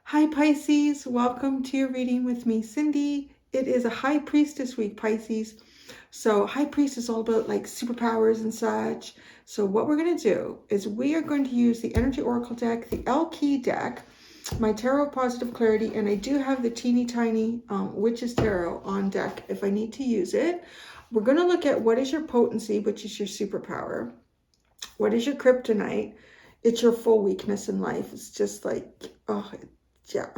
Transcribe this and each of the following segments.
Hi Pisces, welcome to your reading with me, Cindy. It is a High Priestess week, Pisces. So High Priest is all about like superpowers and such. So what we're going to do is we are going to use the Energy Oracle deck, the L-Key deck, my Tarot of Positive Clarity, and I do have the teeny tiny Witch's Tarot on deck if I need to use it. We're going to look at what is your potency, which is your superpower. What is your kryptonite? It's your full weakness in life. It's just like, oh, yeah,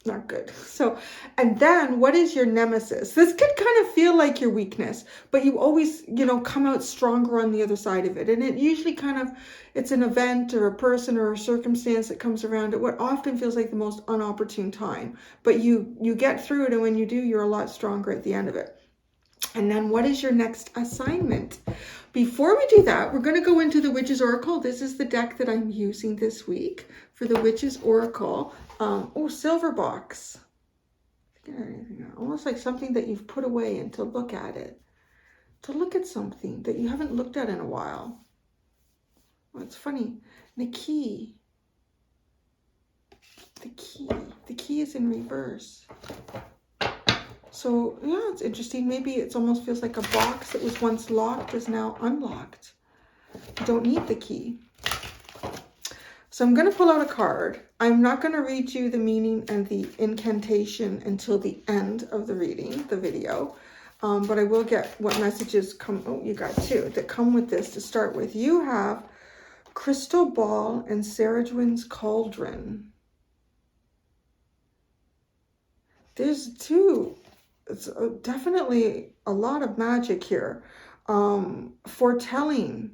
not good. So, and then what is your nemesis? This could kind of feel like your weakness, but you always, come out stronger on the other side of it. And it usually it's an event or a person or a circumstance that comes around at what often feels like the most unopportune time. But you get through it, and when you do, you're a lot stronger at the end of it. And then what is your next assignment? Before we do that, we're going to go into the Witch's Oracle. This is the deck that I'm using this week for the Witch's Oracle. Oh, silver box. Almost like something that you've put away and to look at it. To look at something that you haven't looked at in a while. Oh, it's funny. The key. The key is in reverse. So, yeah, it's interesting. Maybe it almost feels like a box that was once locked is now unlocked. You don't need the key. So I'm going to pull out a card. I'm not going to read you the meaning and the incantation until the end of the reading, the video. But I will get what messages come. Oh, you got two that come with this to start with. You have Crystal Ball and Saradwin's Cauldron. There's two. It's definitely a lot of magic here. Foretelling.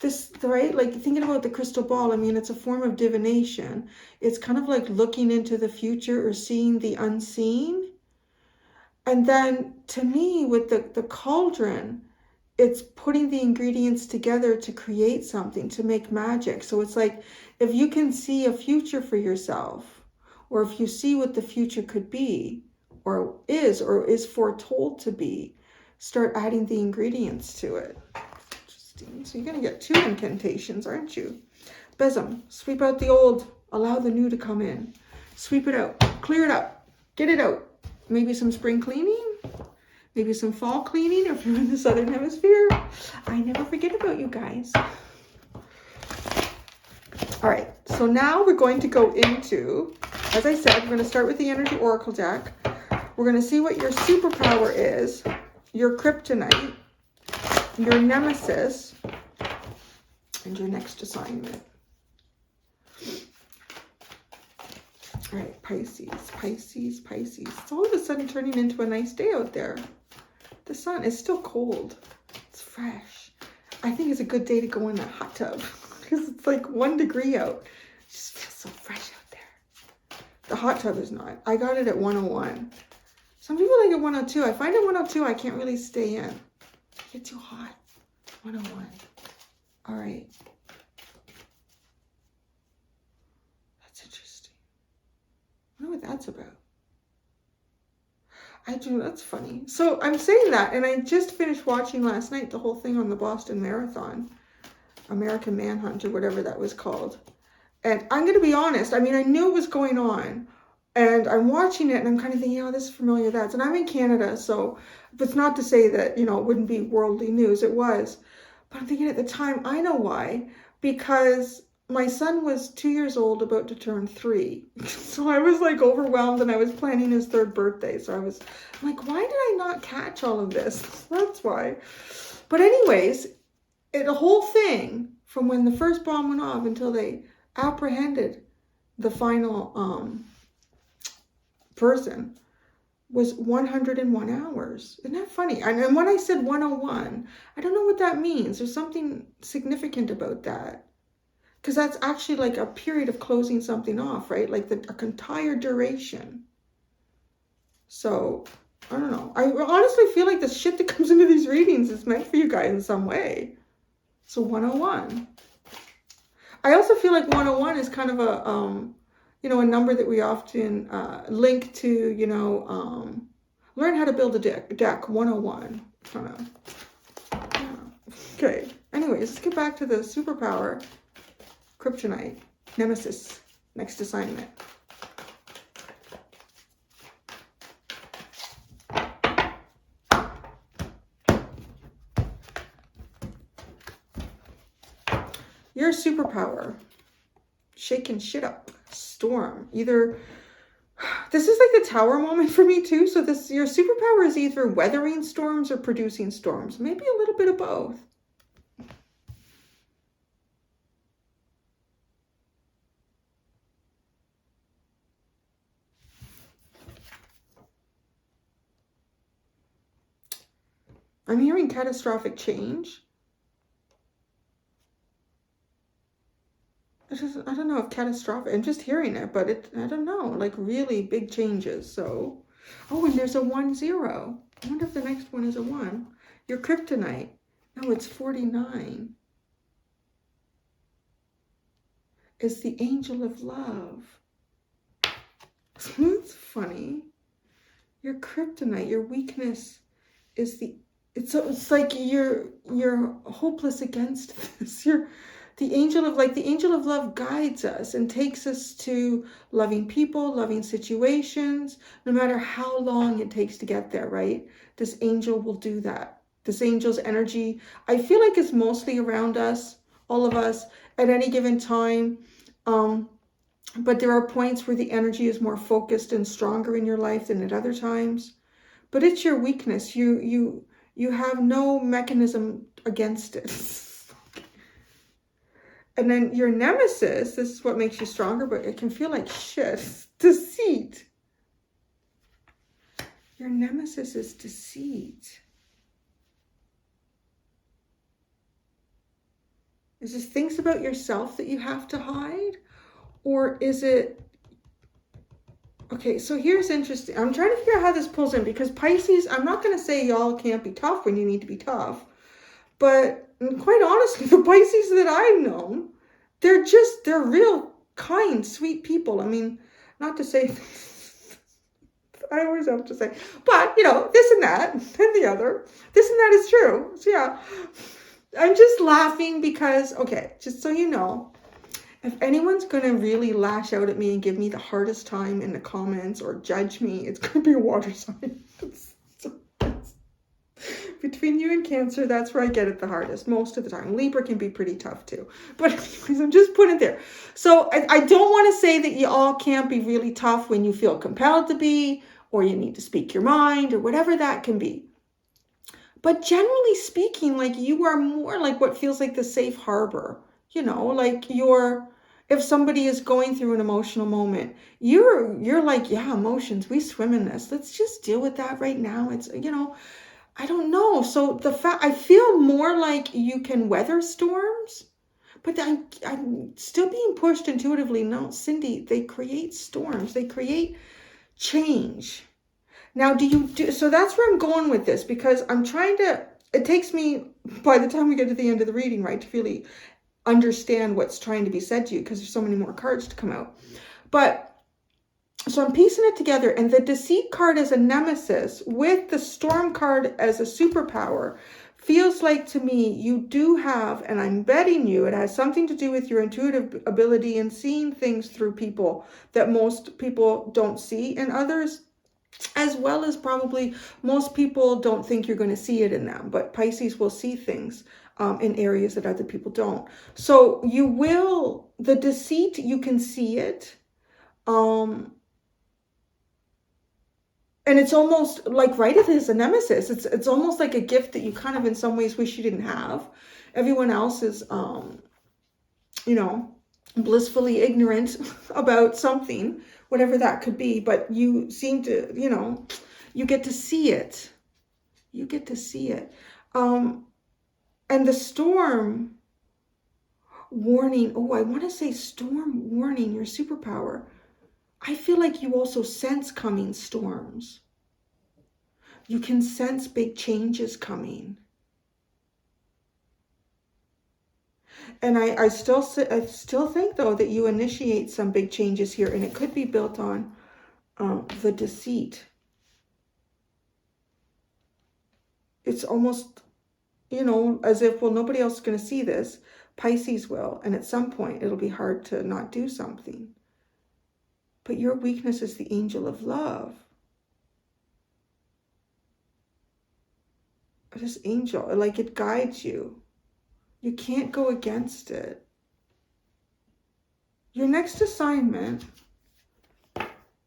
This, right? Like thinking about the crystal ball, I mean, it's a form of divination. It's kind of like looking into the future or seeing the unseen. And then to me, with the cauldron, it's putting the ingredients together to create something, to make magic. So it's like if you can see a future for yourself, or if you see what the future could be, or is foretold to be, start adding the ingredients to it. Interesting. So you're going to get two incantations, aren't you? Besom, sweep out the old, allow the new to come in. Sweep it out, clear it up, get it out. Maybe some spring cleaning, maybe some fall cleaning, or if you're in the southern hemisphere. I never forget about you guys. All right, so now we're going to go into, as I said, we're going to start with the Energy Oracle deck. We're going to see what your superpower is, your kryptonite, your nemesis, and your next assignment. All right, Pisces, Pisces, Pisces. It's all of a sudden turning into a nice day out there. The sun is still cold. It's fresh. I think it's a good day to go in a hot tub because it's like 1 degree out. It just feels so fresh out there. The hot tub is not. I got it at 101. Some people like it 102. I find at 102 I can't really stay in. I get too hot. 101. All right. That's interesting. I wonder what that's about. That's funny. So I'm saying that, and I just finished watching last night the whole thing on the Boston Marathon, American Manhunt, or whatever that was called. And I'm going to be honest. I mean, I knew it was going on. And I'm watching it and I'm kind of thinking, oh, this is familiar, that's. And I'm in Canada, so it's not to say that, it wouldn't be worldly news. It was. But I'm thinking at the time, I know why. Because my son was 2 years old, about to turn 3. So I was like overwhelmed, and I was planning his 3rd birthday. So I'm like, why did I not catch all of this? That's why. But anyways, the whole thing, from when the first bomb went off until they apprehended the final person, was 101 hours. Isn't that funny? And when I said 101, I don't know what that means. There's something significant about that. Because that's actually like a period of closing something off, right? Like the entire duration. So, I don't know. I honestly feel like the shit that comes into these readings is meant for you guys in some way. So 101. I also feel like 101 is kind of a number that we often link to, learn how to build a deck 101, kind of. Okay, anyways, let's get back to the superpower. Kryptonite, nemesis, next assignment. Your superpower, shaking shit up, storm. Either, this is like the tower moment for me too. So this, your superpower is either weathering storms or producing storms. Maybe a little bit of both. I'm hearing catastrophic change. I don't know if catastrophic, I'm just hearing it, but I don't know, like really big changes. So, oh, and there's a 1-0. I wonder if the next one is a 1. Your kryptonite. No, it's 49. It's the angel of love. It's funny. Your kryptonite, your weakness is it's like you're hopeless against this. The angel of love guides us and takes us to loving people, loving situations, no matter how long it takes to get there, right? This angel will do that. This angel's energy, I feel like it's mostly around us, all of us, at any given time. But there are points where the energy is more focused and stronger in your life than at other times. But it's your weakness. You have no mechanism against it. And then your nemesis, this is what makes you stronger, but it can feel like shit. Deceit. Your nemesis is deceit. Is this things about yourself that you have to hide? Or is it... Okay, so here's interesting. I'm trying to figure out how this pulls in, because Pisces, I'm not going to say y'all can't be tough when you need to be tough. But quite honestly, the Pisces that I've known, they're real kind, sweet people. I mean, not to say, I always have to say, but you know, this and that and the other, this and that is true. So yeah, I'm just laughing because, okay, just so you know, if anyone's going to really lash out at me and give me the hardest time in the comments or judge me, it's going to be a water sign. Between you and Cancer, that's where I get it the hardest most of the time. Libra can be pretty tough too. But anyways, I'm just putting it there. So I don't want to say that you all can't be really tough when you feel compelled to be, or you need to speak your mind, or whatever that can be. But generally speaking, like, you are more like what feels like the safe harbor. You know, like if somebody is going through an emotional moment, you're like, yeah, emotions, we swim in this. Let's just deal with that right now. It's, you know, I don't know. So I feel more like you can weather storms, but I'm still being pushed intuitively. No, Cindy, they create storms. They create change. Now, so that's where I'm going with this, because I'm trying to, it takes me, by the time we get to the end of the reading, right, to really understand what's trying to be said to you, because there's so many more cards to come out. But so I'm piecing it together, and the deceit card as a nemesis with the storm card as a superpower feels like to me you do have, and I'm betting you it has something to do with your intuitive ability in seeing things through people that most people don't see in others, as well as probably most people don't think you're going to see it in them, but Pisces will see things in areas that other people don't. So the deceit, you can see it. And it's almost like, right, it is a nemesis. It's almost like a gift that you kind of in some ways wish you didn't have. Everyone else is, you know, blissfully ignorant about something, whatever that could be. But you seem to, you know, you get to see it. You get to see it. And the storm warning. Oh, I want to say storm warning, your superpower. I feel like you also sense coming storms. You can sense big changes coming. And I still think, though, that you initiate some big changes here, and it could be built on the deceit. It's almost you know, as if, well, nobody else is going to see this. Pisces will. And at some point, it'll be hard to not do something. But your weakness is the angel of love. This angel, like it guides you. You can't go against it. Your next assignment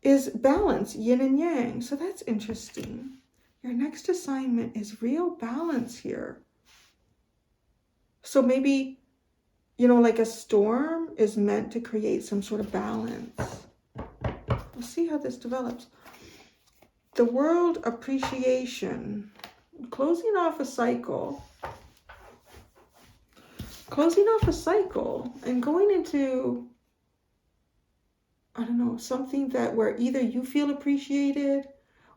is balance, yin and yang. So that's interesting. Your next assignment is real balance here. So maybe, you know, like a storm is meant to create some sort of balance. We'll see how this develops. The world appreciation, closing off a cycle. Closing off a cycle and going into, I don't know, something that where either you feel appreciated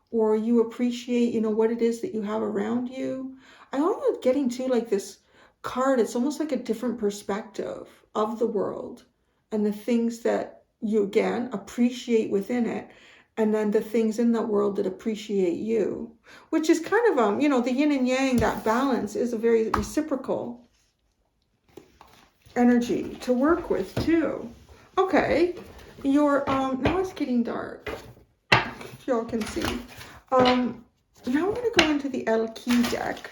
or you appreciate, you know, what it is that you have around you. I also getting to like this card. It's almost like a different perspective of the world and the things that you, again, appreciate within it. And then the things in the world that appreciate you, which is kind of, you know, the yin and yang, that balance is a very reciprocal energy to work with too. Okay, your now it's getting dark, if y'all can see. Now we're going to go into the El Key deck.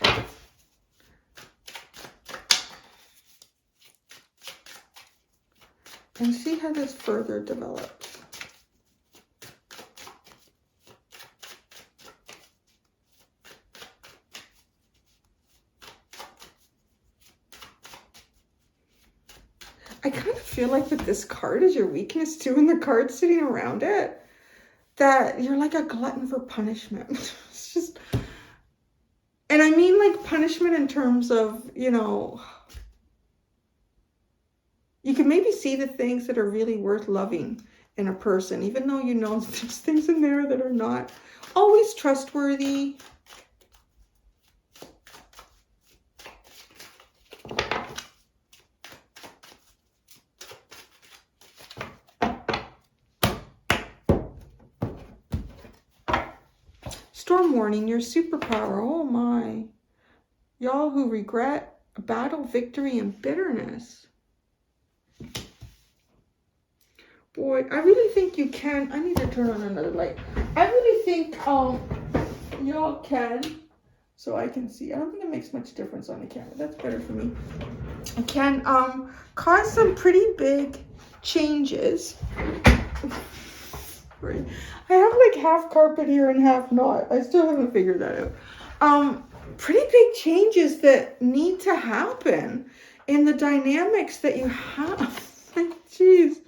And see how this further develops. I kind of feel like that this card is your weakness too, and the card sitting around it, that you're like a glutton for punishment. It's just, and I mean like punishment in terms of, you know, you can maybe see the things that are really worth loving in a person, even though you know there's things in there that are not always trustworthy. Storm warning, your superpower. Oh my. Y'all who regret battle, victory, and bitterness. Boy, I really think you can. I need to turn on another light. I really think y'all can, so I can see. I don't think it makes much difference on the camera. That's better for me. It can cause some pretty big changes. I have like half carpet here and half not. I still haven't figured that out. Pretty big changes that need to happen in the dynamics that you have. Like, geez.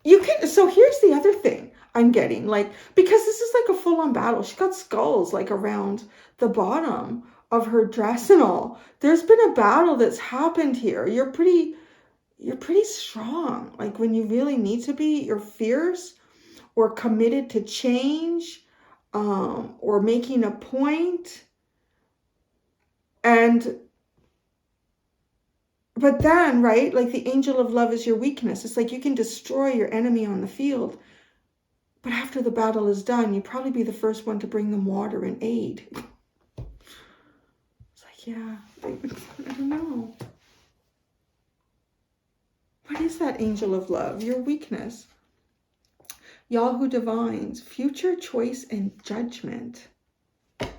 You can, so here's the other thing I'm getting, like, because this is like a full-on battle. She got skulls like around the bottom of her dress and all. There's been a battle that's happened here. You're pretty strong. Like when you really need to be, you're fierce or committed to change, or making a point. But then, right, like the angel of love is your weakness. It's like you can destroy your enemy on the field, but after the battle is done, you'd probably be the first one to bring them water and aid. It's like, yeah, I don't know. What is that angel of love? Your weakness. Y'all who divines, future choice and judgment. Oh,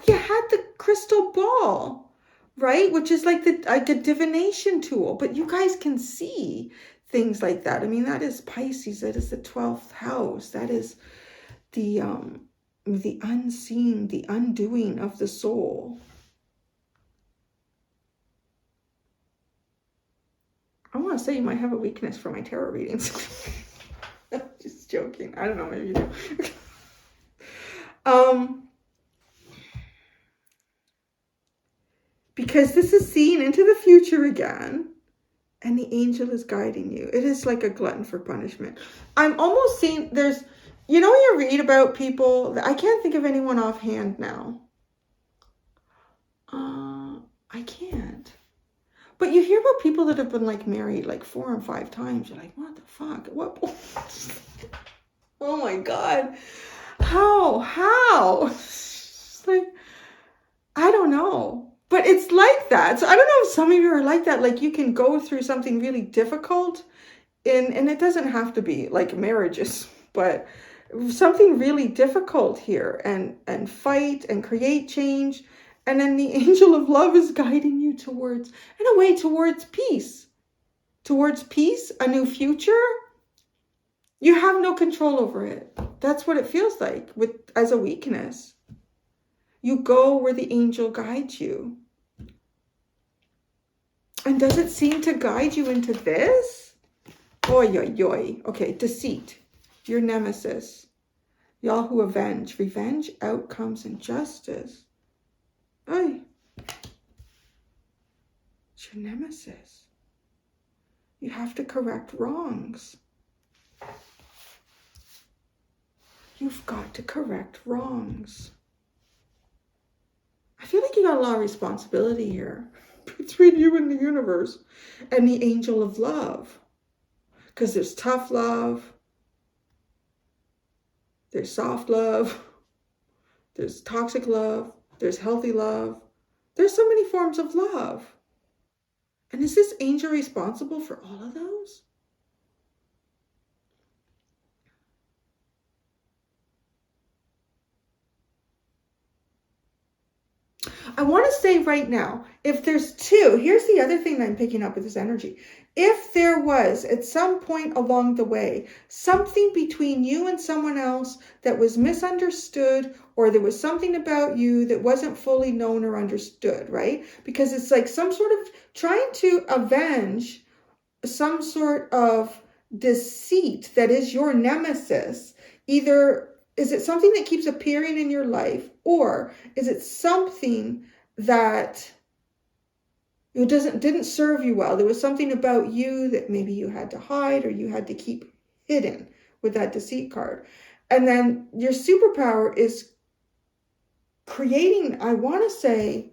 you had the crystal ball, right? Which is like a divination tool, but you guys can see things like that. I mean, that is Pisces. That is the 12th house. That is the unseen, the undoing of the soul. I want to say you might have a weakness for my tarot readings. Just joking. I don't know, maybe you do. Because this is seeing into the future again, and the angel is guiding you. It is like a glutton for punishment. I'm almost seeing there's, you know, you read about people, I can't think of anyone offhand now. I can't. But you hear about people that have been like married like 4 and 5 times. You're like, what the fuck? What? Oh my God. How? It's like, I don't know. But it's like that. So I don't know if some of you are like that. Like you can go through something really difficult and it doesn't have to be like marriages, but something really difficult here and fight and create change. And then the angel of love is guiding you towards, in a way, towards peace. Towards peace, a new future. You have no control over it. That's what it feels like as a weakness. You go where the angel guides you. And does it seem to guide you into this? Oy, oy, oy. Okay, deceit. Your nemesis. Y'all who avenge. Revenge, outcomes, and justice. Oy. It's your nemesis. You have to correct wrongs. You've got to correct wrongs. I feel like you got a lot of responsibility here between you and the universe and the angel of love. Because there's tough love, there's soft love, there's toxic love, there's healthy love. There's so many forms of love. And is this angel responsible for all of those? I want to say right now, if there's two, here's the other thing that I'm picking up with this energy. If there was, at some point along the way, something between you and someone else that was misunderstood, or there was something about you that wasn't fully known or understood, right? Because it's like some sort of trying to avenge some sort of deceit that is your nemesis. Either is it something that keeps appearing in your life, or is it something that didn't serve you well? There was something about you that maybe you had to hide or you had to keep hidden with that deceit card. And then your superpower is creating, I want to say,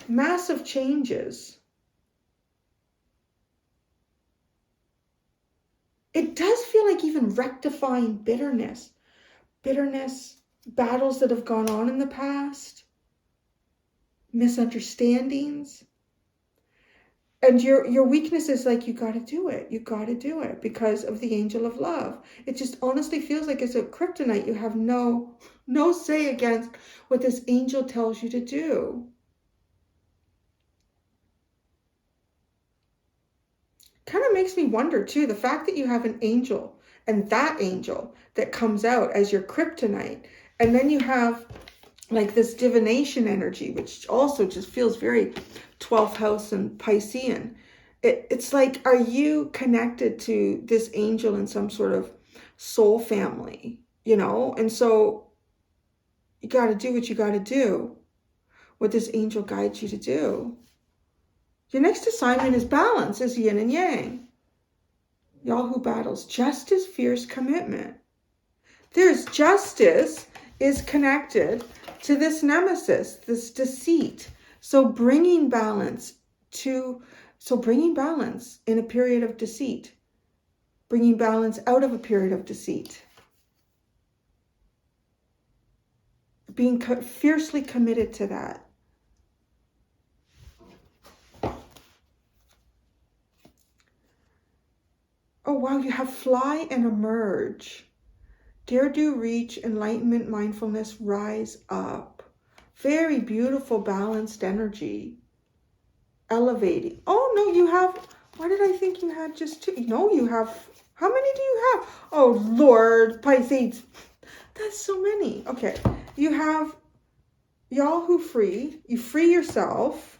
massive changes. It does feel like even rectifying bitterness, battles that have gone on in the past, misunderstandings. And your weakness is like, you got to do it. You got to do it because of the angel of love. It just honestly feels like it's a kryptonite. You have no say against what this angel tells you to do. Kind of makes me wonder too, the fact that you have an angel and that angel that comes out as your kryptonite, and then you have like this divination energy, which also just feels very 12th house and Piscean. It's like, are you connected to this angel in some sort of soul family, you know? And so you got to do what you got to do, what this angel guides you to do. Your next assignment is balance, is yin and yang. Y'all who battles, justice, fierce commitment. There's justice is connected to this nemesis, this deceit. So bringing balance in a period of deceit, bringing balance out of a period of deceit, being fiercely committed to that. Oh, wow, you have fly and emerge. Dare do, reach, enlightenment, mindfulness, rise up. Very beautiful, balanced energy. Elevating. Oh, no, you have, why did I think you had just two? No, you have, how many do you have? Oh, Lord, Pisces. That's so many. Okay, you have y'all who free. You free yourself.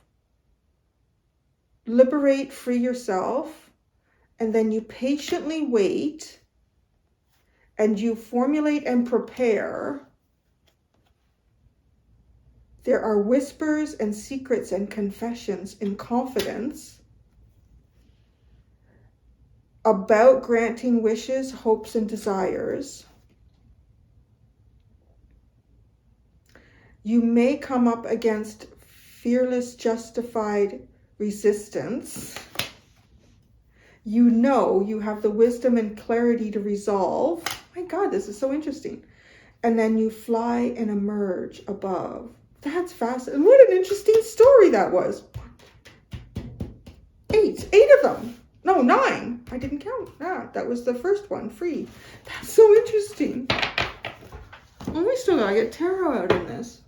Liberate, free yourself. And then you patiently wait, and you formulate and prepare. There are whispers and secrets and confessions in confidence about granting wishes, hopes, and desires. You may come up against fearless, justified resistance. You know you have the wisdom and clarity to resolve. My God, this is so interesting. and then you fly and emerge above. That's fascinating. What an interesting story that was. 8 of them. No, 9. I didn't count that. That was the first one, free. That's so interesting. Well, we still gotta get tarot out in this.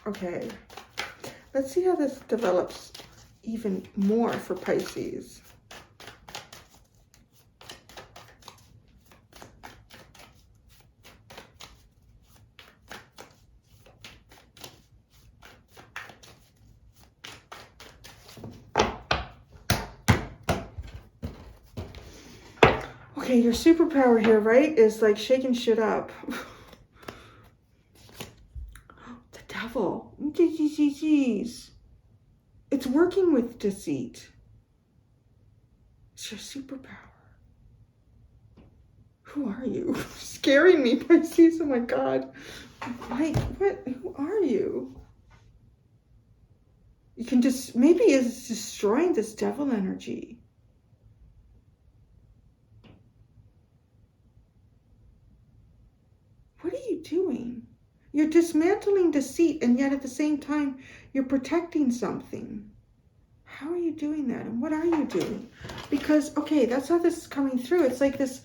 Okay, let's see how this develops even more for Pisces. Okay, your superpower here, right, is like shaking shit up. Devil. Jeez. It's working with deceit. It's your superpower. Who are you? Scaring me, Pisces. Oh my God. Like, what? Who are you? You can just, maybe it's destroying this devil energy. What are you doing? You're dismantling deceit, and yet at the same time, you're protecting something. How are you doing that? And what are you doing? Because, okay, that's how this is coming through. It's like this,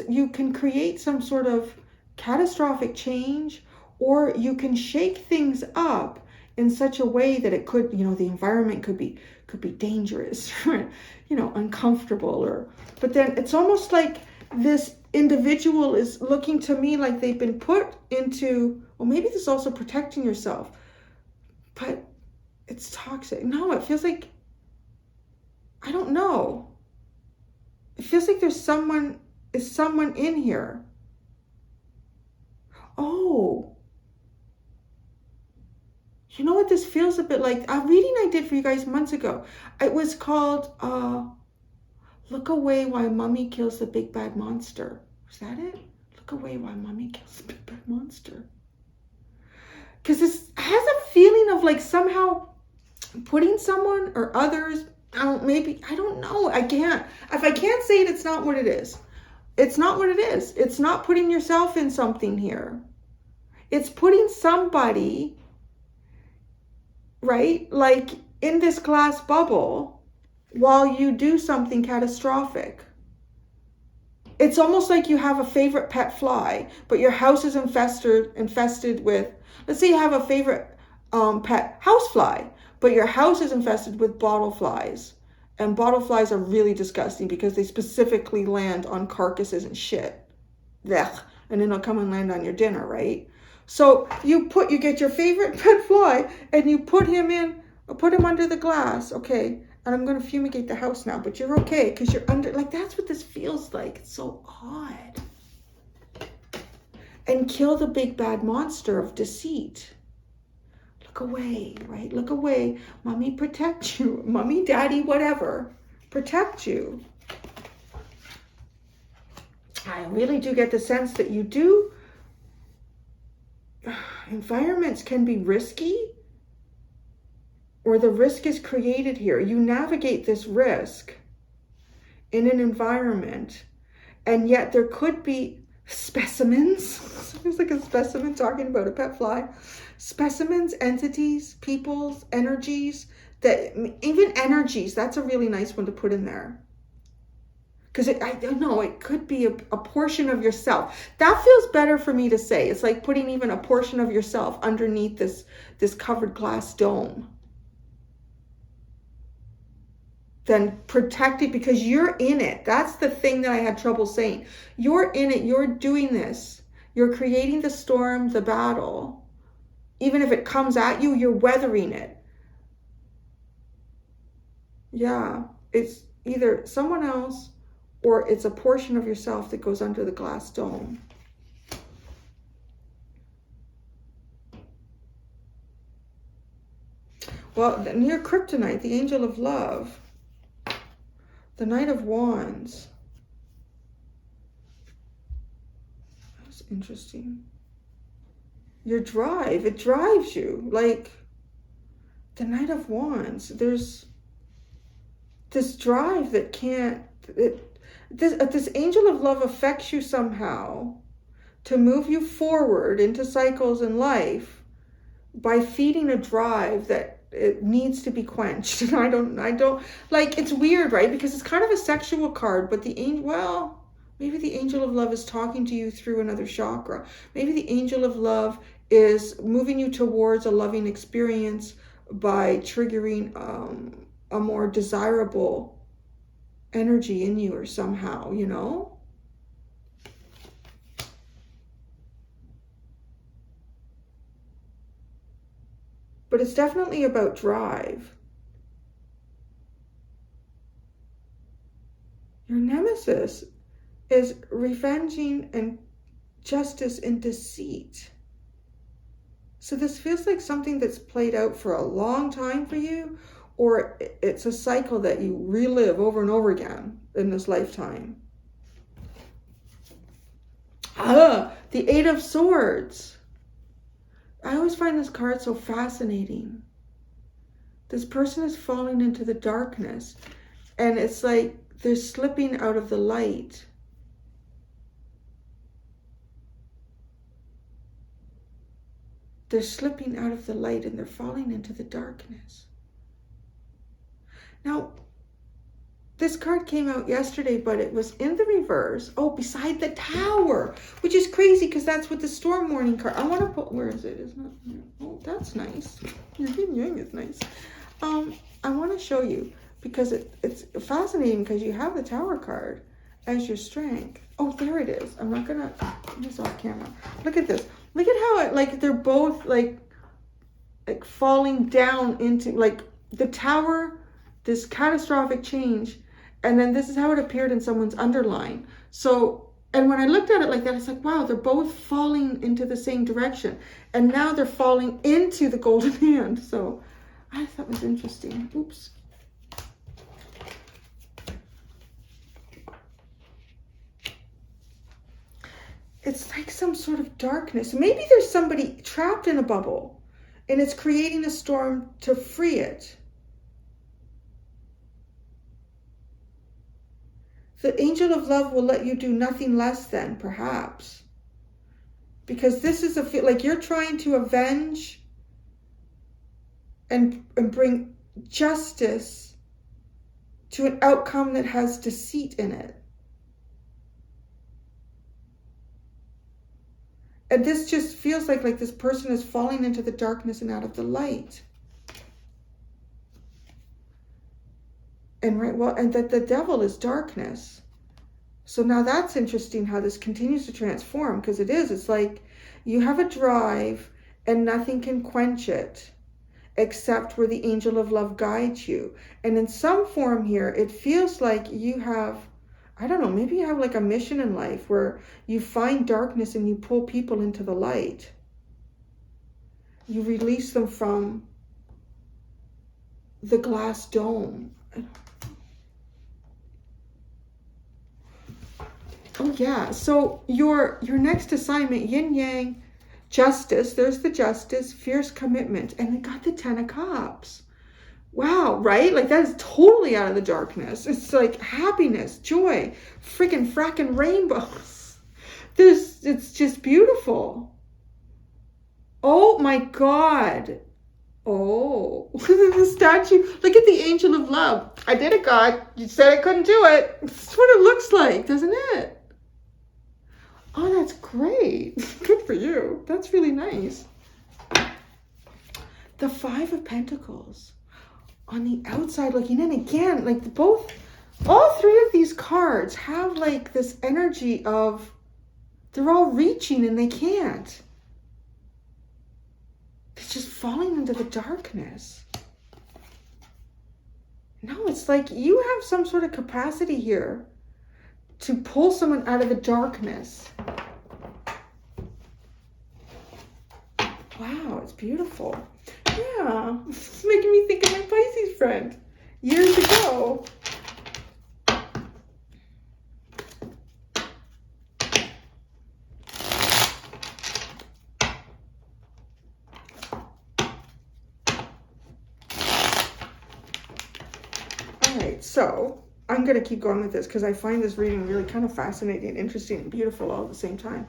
you can create some sort of catastrophic change, or you can shake things up in such a way that it could, the environment could be dangerous, or, uncomfortable, but then it's almost like this individual is looking to me like they've been put into, well, maybe this is also protecting yourself, but it's toxic. No, it feels like, I don't know. It feels like there's someone in here. Oh, you know what this feels a bit like? A reading I did for you guys months ago. It was called, Look Away While Mommy Kills the Big Bad Monster. Was that it? Look away while Mommy kills the big bad monster. Because this has a feeling of like somehow putting someone or others, I don't know. I can't. If I can't say it, it's not what it is. It's not what it is. It's not putting yourself in something here. It's putting somebody, right, like in this glass bubble while you do something catastrophic. It's almost like you have a favorite pet fly, but your house is infested with, let's say you have a favorite pet housefly, but your house is infested with bottle flies. And bottle flies are really disgusting because they specifically land on carcasses and shit. Blech. And then they'll come and land on your dinner, right? So you get your favorite pet fly and you put him under the glass, okay? And I'm going to fumigate the house now, but you're okay because you're under, like, that's what this feels like. It's so odd. And kill the big bad monster of deceit. Look away, right? Look away. Mommy, protect you. Mommy, daddy, whatever. Protect you. I really do get the sense that you do. Environments can be risky, or the risk is created here. You navigate this risk in an environment, and yet there could be specimens. It was like a specimen talking about a pet fly. Specimens, entities, peoples, energies, even energies, that's a really nice one to put in there. Because I don't know, it could be a portion of yourself. That feels better for me to say. It's like putting even a portion of yourself underneath this covered glass dome. Then protect it because you're in it. That's the thing that I had trouble saying. You're in it. You're doing this. You're creating the storm, the battle. Even if it comes at you, you're weathering it. Yeah, it's either someone else or it's a portion of yourself that goes under the glass dome. Well, near kryptonite, the angel of love, the Knight of Wands. That's interesting. Your drive, it drives you. Like the Knight of Wands, there's this drive that can't, this angel of love affects you somehow to move you forward into cycles in life by feeding a drive that it needs to be quenched. And I don't like, it's weird, right? Because it's kind of a sexual card, but the angel, well, maybe the angel of love is talking to you through another chakra. Maybe the angel of love is moving you towards a loving experience by triggering a more desirable energy in you or somehow, you know? But it's definitely about drive. Your nemesis is revenging and justice and deceit. So this feels like something that's played out for a long time for you, or it's a cycle that you relive over and over again in this lifetime. The Eight of Swords. I always find this card so fascinating. This person is falling into the darkness, and it's like they're slipping out of the light. They're slipping out of the light and they're falling into the darkness. Now, this card came out yesterday, but it was in the reverse. Oh, beside the Tower, which is crazy because that's what the storm warning card. I want to put, where is it? Isn't it? Oh, that's nice. Your yin yang is nice. I want to show you because it's fascinating because you have the Tower card as your strength. Oh, there it is. I'm not gonna put this off camera. Look at this. Look at how it, like, they're both like falling down into, like, the Tower, this catastrophic change, and then this is how it appeared in someone's underline. So, and when I looked at it like that, it's like, wow, they're both falling into the same direction, and now they're falling into the golden hand. So I thought it was interesting. Oops. It's like some sort of darkness. Maybe there's somebody trapped in a bubble and it's creating a storm to free it. The angel of love will let you do nothing less than, perhaps. Because this is a feel like you're trying to avenge and bring justice to an outcome that has deceit in it. And this just feels like this person is falling into the darkness and out of the light. And and that the devil is darkness. So now that's interesting how this continues to transform, because it's like you have a drive and nothing can quench it except where the angel of love guides you. And in some form here, it feels like you have, I don't know, maybe you have like a mission in life where you find darkness and you pull people into the light. You release them from the glass dome. Oh yeah, so your next assignment, yin yang, justice, there's the justice, fierce commitment, and we got the 10 of Cups. Wow, right? Like that is totally out of the darkness. It's like happiness, joy, freaking fracking rainbows. It's just beautiful. Oh my God. Oh, the statue. Look at the angel of love. I did it, God. You said I couldn't do it. That's what it looks like, doesn't it? Oh, that's great. Good for you. That's really nice. The 5 of Pentacles. On the outside looking in again, like all 3 of these cards have like this energy of they're all reaching and they can't. They're just falling into the darkness. No, it's like you have some sort of capacity here to pull someone out of the darkness. Wow, it's beautiful. Yeah, it's making me think of my Pisces friend years ago. All right, so I'm going to keep going with this because I find this reading really kind of fascinating, interesting, and beautiful all at the same time.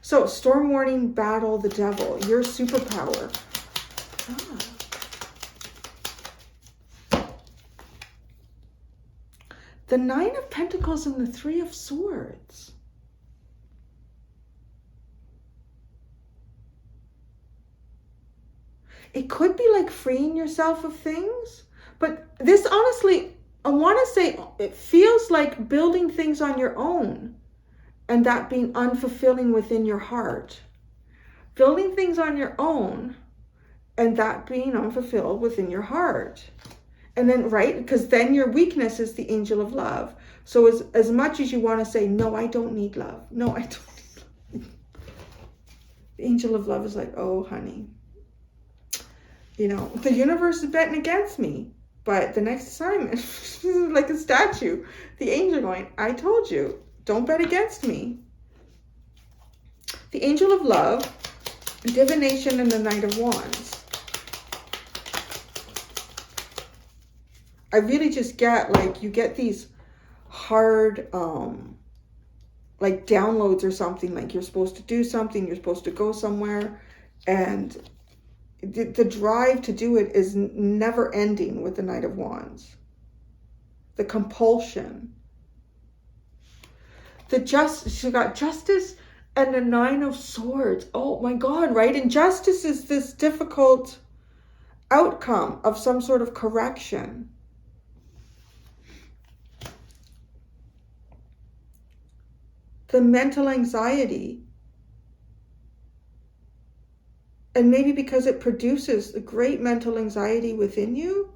So, storm warning, battle the devil, your superpower. The Nine of Pentacles and the Three of Swords. It could be like freeing yourself of things, but this honestly, I want to say it feels like building things on your own and that being unfulfilling within your heart. Building things on your own and that being unfulfilled within your heart. And then, right, because then your weakness is the angel of love. So as much as you want to say, no, I don't need love. No, I don't need love. The angel of love is like, oh, honey, you know, the universe is betting against me. But the next assignment, like a statue, the angel going, I told you, don't bet against me. The angel of love, divination, and the Knight of Wands. I really just get, like, you get these hard, like downloads or something, like you're supposed to do something, you're supposed to go somewhere, and the drive to do it is never ending with the Knight of Wands. The compulsion. She got justice and the Nine of Swords. Oh my God, right? And justice is this difficult outcome of some sort of correction. The mental anxiety. And maybe because it produces a great mental anxiety within you,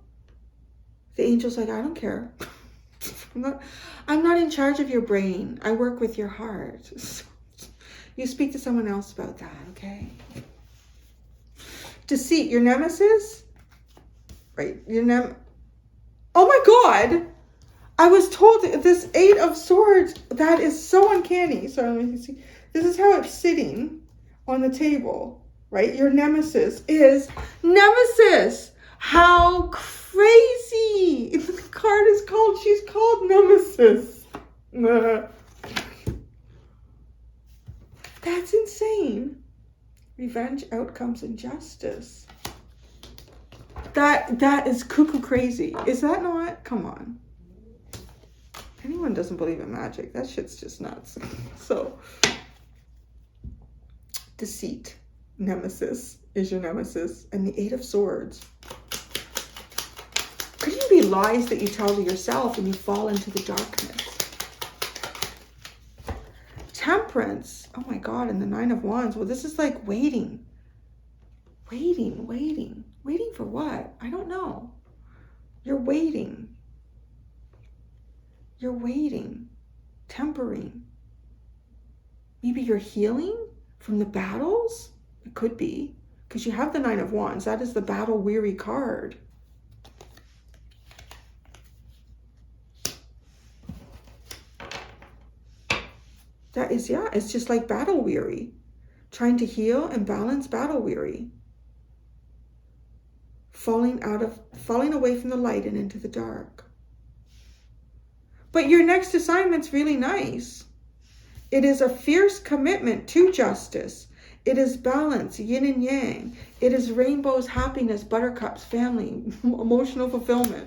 the angel's like, I don't care. I'm not in charge of your brain. I work with your heart. You speak to someone else about that, okay? Deceit, your nemesis? Right, oh my God! I was told this Eight of Swords, that is so uncanny. So let me see. This is how it's sitting on the table. Right? Your nemesis is Nemesis. How crazy. The card is called, she's called Nemesis. That's insane. Revenge, outcomes, and justice. That is cuckoo crazy. Is that not? Come on. Anyone doesn't believe in magic, that shit's just nuts. So, deceit. Nemesis is your nemesis, and the Eight of Swords. Could you be lies that you tell to yourself and you fall into the darkness? Temperance. Oh my God, and the Nine of Wands. Well, this is like waiting. Waiting. Waiting for what? I don't know. You're waiting. You're waiting. Tempering. Maybe you're healing from the battles? It could be, because you have the Nine of Wands. That is the battle-weary card. That is, yeah, it's just like battle-weary. Trying to heal and balance battle-weary. Falling away from the light and into the dark. But your next assignment's really nice. It is a fierce commitment to justice. It is balance, yin and yang. It is rainbows, happiness, buttercups, family, emotional fulfillment.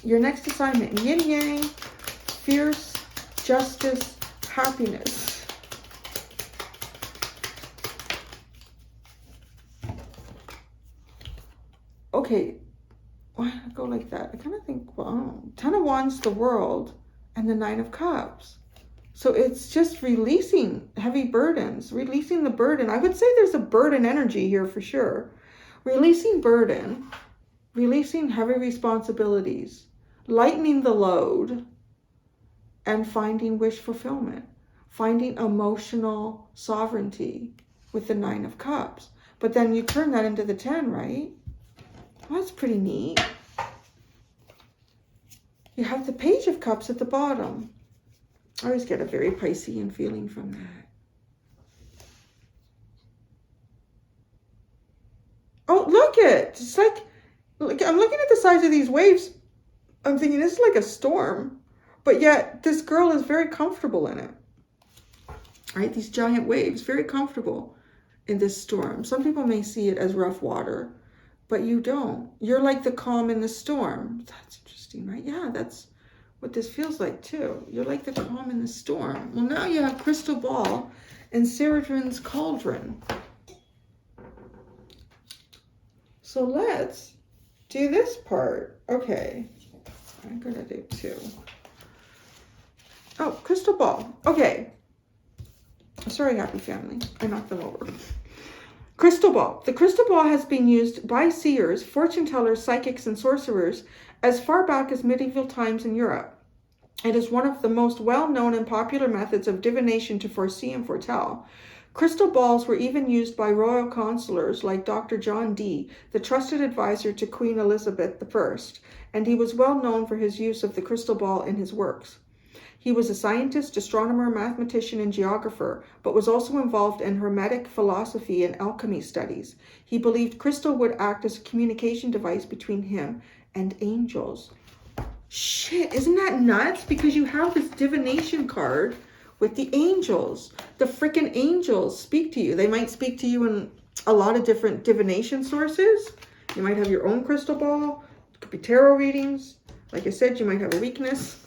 Your next assignment, yin yang, fierce, justice, happiness. Okay, why did I go like that? I kind of think, well, Ten of Wands, the world, and the Nine of Cups. So it's just releasing heavy burdens, releasing the burden. I would say there's a burden energy here for sure. Releasing burden, releasing heavy responsibilities, lightening the load, and finding wish fulfillment, finding emotional sovereignty with the Nine of Cups. But then you turn that into the 10, right? Well, that's pretty neat. You have the Page of Cups at the bottom. I always get a very Piscean feeling from that. Oh, look it. It's like I'm looking at the size of these waves. I'm thinking this is like a storm. But yet this girl is very comfortable in it. Right? These giant waves, very comfortable in this storm. Some people may see it as rough water, but you don't. You're like the calm in the storm. That's interesting, right? Yeah, that's what this feels like too. You're like the calm in the storm. Well, now you have Crystal Ball and Ceridwen's Cauldron. So let's do this part. Okay, I'm gonna do 2. Oh, Crystal Ball. Okay. Sorry, happy family. I knocked them over. Crystal Ball. The crystal ball has been used by seers, fortune tellers, psychics, and sorcerers as far back as medieval times in Europe. It is one of the most well-known and popular methods of divination to foresee and foretell. Crystal balls were even used by royal counselors like Dr. John Dee, the trusted advisor to Queen Elizabeth I, and he was well known for his use of the crystal ball in his works. He was a scientist, astronomer, mathematician, and geographer, but was also involved in Hermetic philosophy and alchemy studies. He believed crystal would act as a communication device between him and angels. Shit, isn't that nuts? Because you have this divination card with the angels. The freaking angels speak to you. They might speak to you in a lot of different divination sources. You might have your own crystal ball. It could be tarot readings. Like I said, you might have a weakness.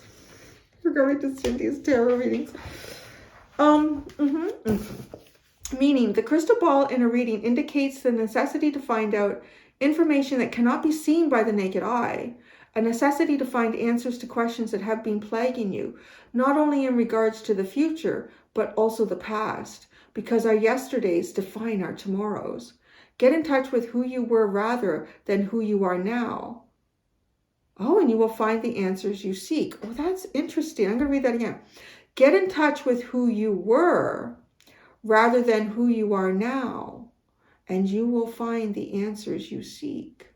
We're going to Cindy's tarot readings. Meaning, the crystal ball in a reading indicates the necessity to find out information that cannot be seen by the naked eye, a necessity to find answers to questions that have been plaguing you, not only in regards to the future, but also the past, because our yesterdays define our tomorrows. Get in touch with who you were rather than who you are now. Oh, and you will find the answers you seek. Oh, that's interesting. I'm going to read that again. Get in touch with who you were rather than who you are now, and you will find the answers you seek.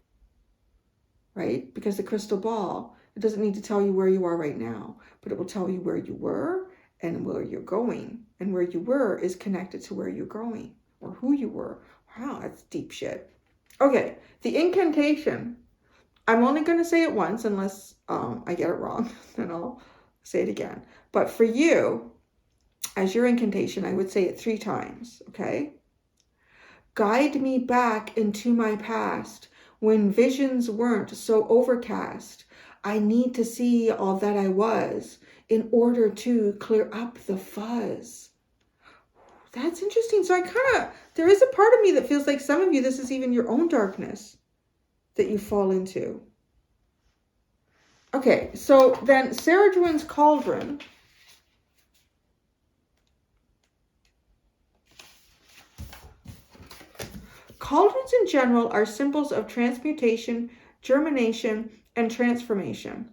Right? Because the crystal ball, it doesn't need to tell you where you are right now, but it will tell you where you were and where you're going. And where you were is connected to where you're going, or who you were. Wow, that's deep shit. Okay, the incantation. I'm only going to say it once unless I get it wrong, then I'll say it again. But for you, as your incantation, I would say it 3 times, okay? Guide me back into my past when visions weren't so overcast. I need to see all that I was in order to clear up the fuzz. That's interesting. So there is a part of me that feels like some of you, this is even your own darkness that you fall into. Okay, so then Ceridwen's Cauldron. Cauldrons in general are symbols of transmutation, germination, and transformation.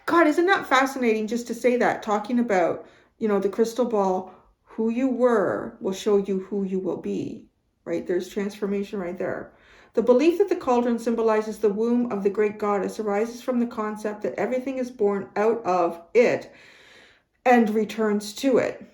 God, isn't that fascinating just to say that, talking about, the crystal ball, who you were will show you who you will be, right? There's transformation right there. The belief that the cauldron symbolizes the womb of the great goddess arises from the concept that everything is born out of it and returns to it.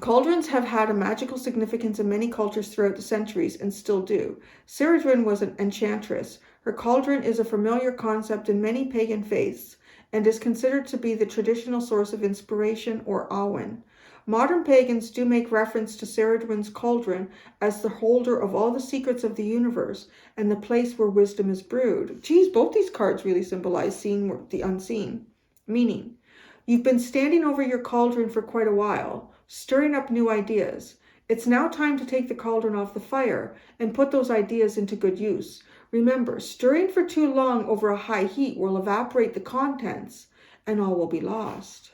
Cauldrons have had a magical significance in many cultures throughout the centuries and still do. Ceridwen was an enchantress. Her cauldron is a familiar concept in many pagan faiths and is considered to be the traditional source of inspiration or Awen. Modern pagans do make reference to Ceridwen's cauldron as the holder of all the secrets of the universe and the place where wisdom is brewed. Geez, both these cards really symbolize seeing the unseen. Meaning, you've been standing over your cauldron for quite a while, stirring up new ideas. It's now time to take the cauldron off the fire and put those ideas into good use. Remember, stirring for too long over a high heat will evaporate the contents and all will be lost.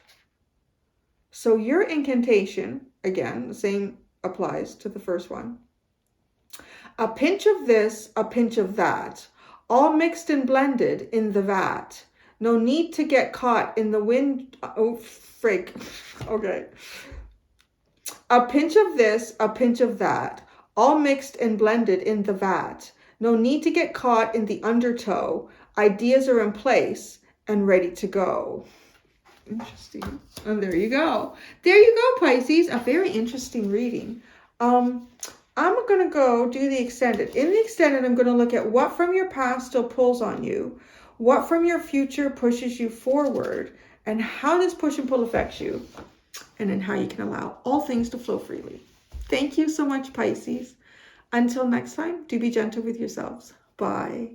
So your incantation, again, the same applies to the first one. A pinch of this, a pinch of that, all mixed and blended in the vat. No need to get caught in the wind. Oh, freak. Okay. A pinch of this, a pinch of that, all mixed and blended in the vat. No need to get caught in the undertow. Ideas are in place and ready to go. Interesting. And there you go. There you go, Pisces. A very interesting reading. I'm going to go do the extended. In the extended, I'm going to look at what from your past still pulls on you, what from your future pushes you forward, and how this push and pull affects you, and then how you can allow all things to flow freely. Thank you so much, Pisces. Until next time, do be gentle with yourselves. Bye.